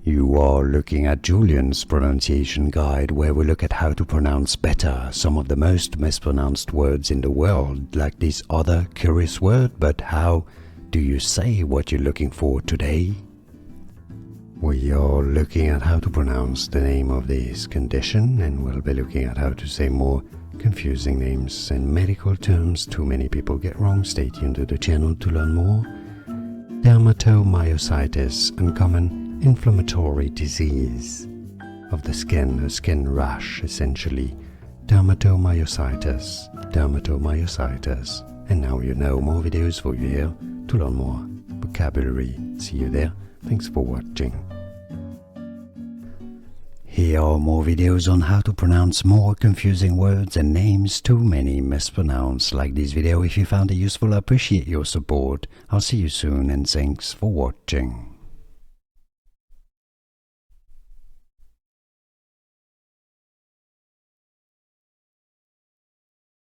You are looking at Julian's pronunciation guide, where we look at how to pronounce better some of the most mispronounced words in the world, like this other curious word. But how do you say what you're looking for today? We are looking at how to pronounce the name of this condition, and we'll be looking at how to say more confusing names and medical terms too many people get wrong. Stay tuned to the channel to learn more. Dermatomyositis, uncommon inflammatory disease of the skin, a skin rash essentially. Dermatomyositis, dermatomyositis. And now you know, more videos for you here to learn more vocabulary. See you there. Thanks for watching. Here are more videos on how to pronounce more confusing words and names too many mispronounced. Like this video if you found it useful. I appreciate your support. I'll see you soon and thanks for watching.